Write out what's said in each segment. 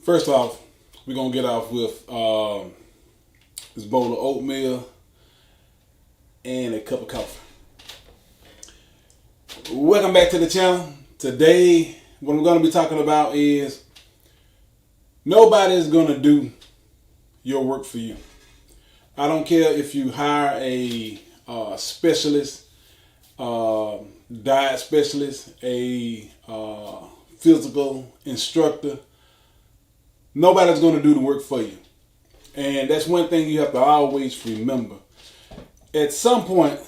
First off, we're going to get off with this bowl of oatmeal and a cup of coffee. Welcome back to the channel. Today, what we're going to be talking about is nobody is going to do your work for you. I don't care if you hire a specialist, diet specialist, a physical instructor. Nobody's going to do the work for you. And that's one thing you have to always remember. At some point,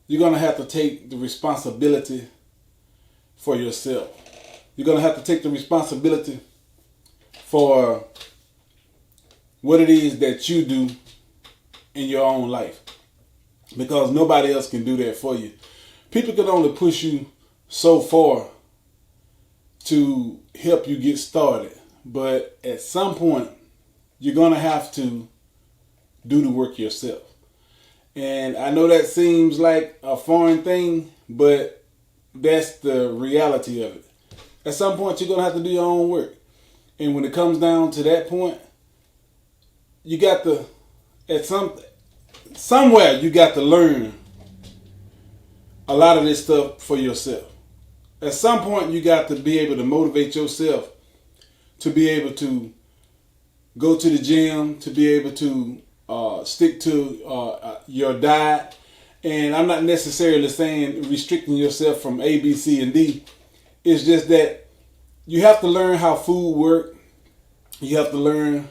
you're going to have to take the responsibility for yourself. You're going to have to take the responsibility for what it is that you do in your own life. Because nobody else can do that for you. People can only push you so far to help you get started. But at some point, you're going to have to do the work yourself. And I know that seems like a foreign thing, but that's the reality of it. At some point, you're going to have to do your own work. And when it comes down to that point, you got to, somewhere you got to learn a lot of this stuff for yourself. At some point, you got to be able to motivate yourself to be able to go to the gym, to be able to stick to your diet. And I'm not necessarily saying restricting yourself from A, B, C, and D. It's just that you have to learn how food works. You have to learn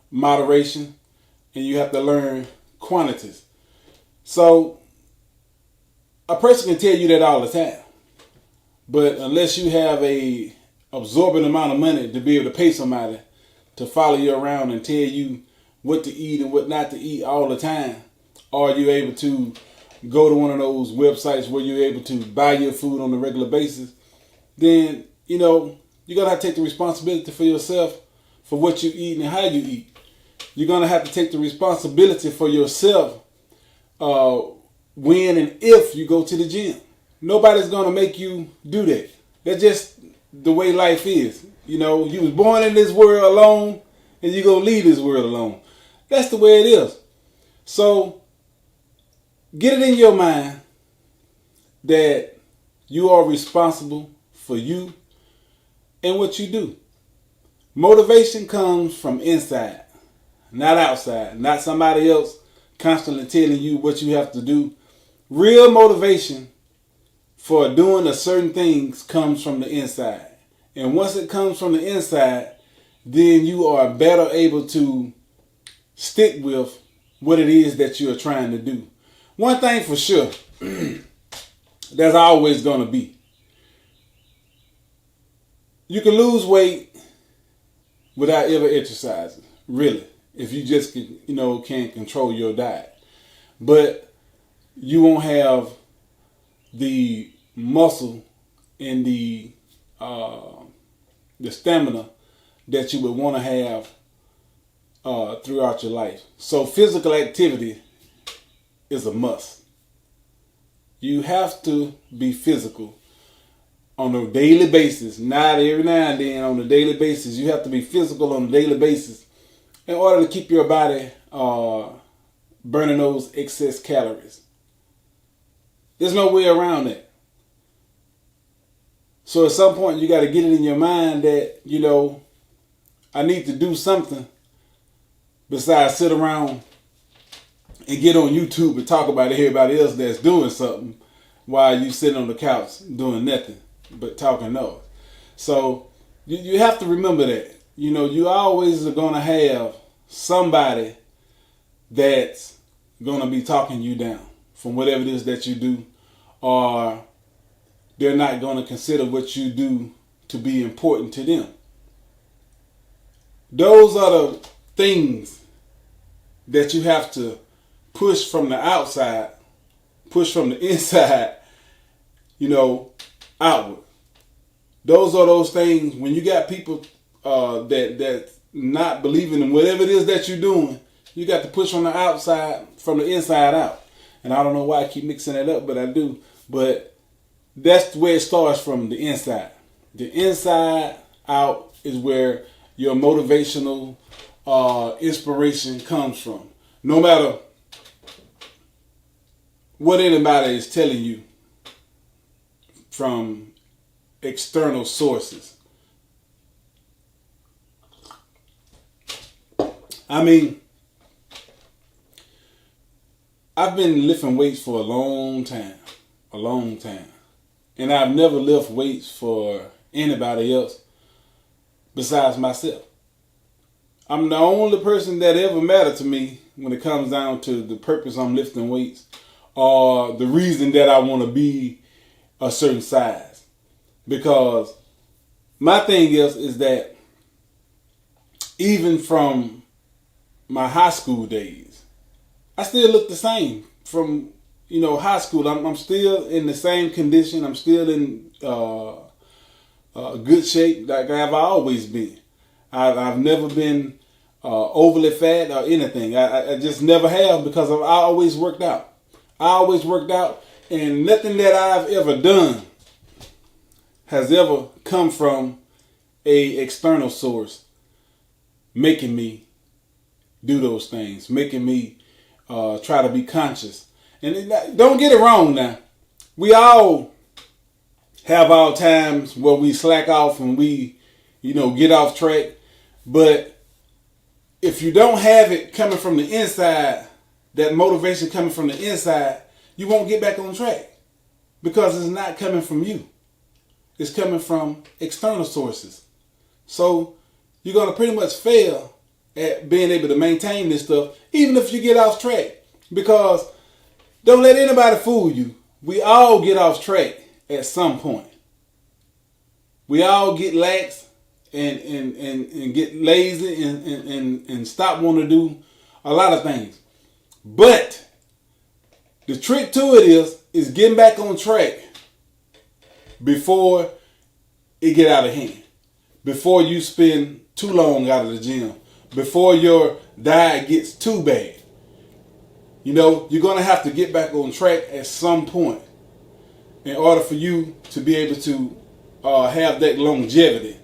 moderation. And you have to learn quantities. So a person can tell you that all the time. But unless you have a absorbent amount of money to be able to pay somebody to follow you around and tell you what to eat and what not to eat all the time, or you're able to go to one of those websites where you're able to buy your food on a regular basis, then, you're going to have to take the responsibility for yourself for what you eat and how you eat. You're going to have to take the responsibility for yourself when and if you go to the gym. Nobody's going to make you do that. That's just the way life is. You was born in this world alone, and you're going to leave this world alone. That's the way it is. So, get it in your mind that you are responsible for you and what you do. Motivation comes from inside, not outside. Not somebody else constantly telling you what you have to do. Real motivation for doing a certain things comes from the inside. And once it comes from the inside, then you are better able to stick with what it is that you are trying to do. One thing for sure, there's always going to be. You can lose weight without ever exercising, really, if you just can't control your diet. But you won't have the muscle and the stamina that you would want to have throughout your life. So physical activity is a must. You have to be physical on a daily basis, not every now and then, on a daily basis. You have to be physical on a daily basis in order to keep your body burning those excess calories. There's no way around it. So at some point you got to get it in your mind that, I need to do something besides sit around and get on YouTube and talk about everybody else that's doing something while you sitting on the couch doing nothing but talking noise. So you have to remember that. You always are going to have somebody that's going to be talking you down from whatever it is that you do, or they're not going to consider what you do to be important to them. Those are the things that you have to push from the outside, push from the inside, outward. Those are those things when you got people that not believing in whatever it is that you're doing, you got to push from the outside, from the inside out. And I don't know why I keep mixing it up, but I do. But that's where it starts, from the inside. The inside out is where your motivational inspiration comes from. No matter what anybody is telling you from external sources. I mean, I've been lifting weights for a long time. And I've never lifted weights for anybody else besides myself. I'm the only person that ever mattered to me when it comes down to the purpose I'm lifting weights or the reason that I want to be a certain size. Because my thing is that even from my high school days, I still look the same from, high school. I'm still in the same condition. I'm still in good shape like I've always been. I've never been overly fat or anything. I just never have because I always worked out. And nothing that I've ever done has ever come from a external source making me do those things, making me try to be conscious. And don't get it wrong now. We all have our times where we slack off and we, get off track. But if you don't have it coming from the inside, that motivation coming from the inside, you won't get back on track because it's not coming from you. It's coming from external sources. So you're going to pretty much fail at being able to maintain this stuff, even if you get off track. Because don't let anybody fool you. We all get off track at some point. We all get lax and get lazy and stop wanting to do a lot of things. But the trick to it is getting back on track before it get out of hand. Before you spend too long out of the gym. Before your diet gets too bad. You're going to have to get back on track at some point in order for you to be able to have that longevity.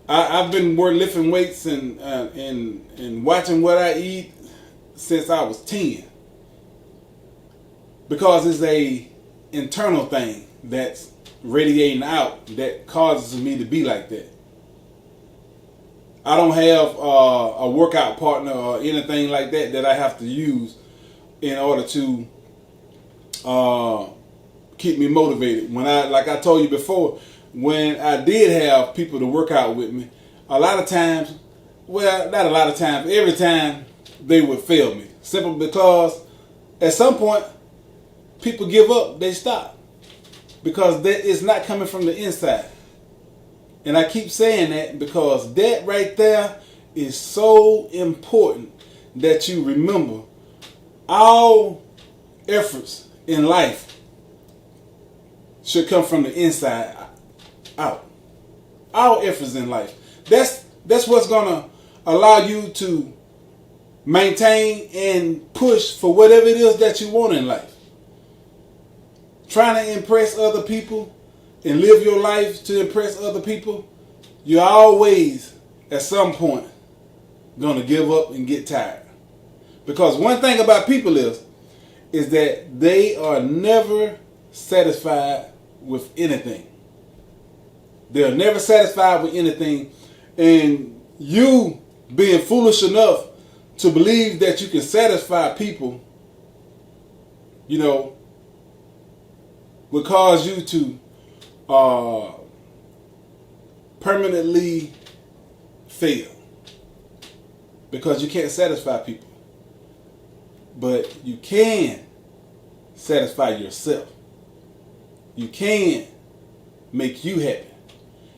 I've been lifting weights and watching what I eat since I was 10. Because it's a internal thing that's radiating out that causes me to be like that. I don't have a workout partner or anything like that I have to use in order to keep me motivated. Like I told you before, when I did have people to work out with me, a lot of times, well, not a lot of times, every time they would fail me. Simply because at some point, people give up, they stop. Because it's not coming from the inside. And I keep saying that because that right there is so important that you remember all efforts in life should come from the inside out. All efforts in life. That's what's going to allow you to maintain and push for whatever it is that you want in life. Trying to impress other people and live your life to impress other people, you're always, at some point, going to give up and get tired. Because one thing about people is that they are never satisfied with anything. They're never satisfied with anything. And you being foolish enough to believe that you can satisfy people, would cause you to permanently fail. Because you can't satisfy people. But you can satisfy yourself. You can make you happy.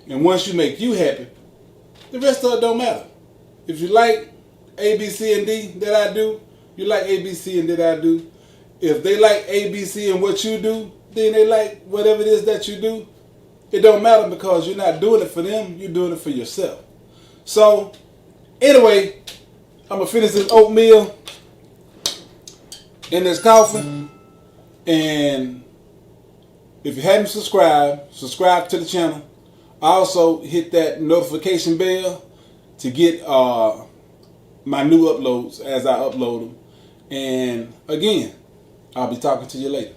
And once you make you happy, the rest of it don't matter. If you like A, B, C, and D that I do, you like A, B, C, and D that I do. If they like A, B, C, and what you do, then they like whatever it is that you do. It don't matter because you're not doing it for them, you're doing it for yourself. So, anyway, I'm going to finish this oatmeal and this coffee. And if you haven't subscribed, subscribe to the channel. Also, hit that notification bell to get my new uploads as I upload them. And again, I'll be talking to you later.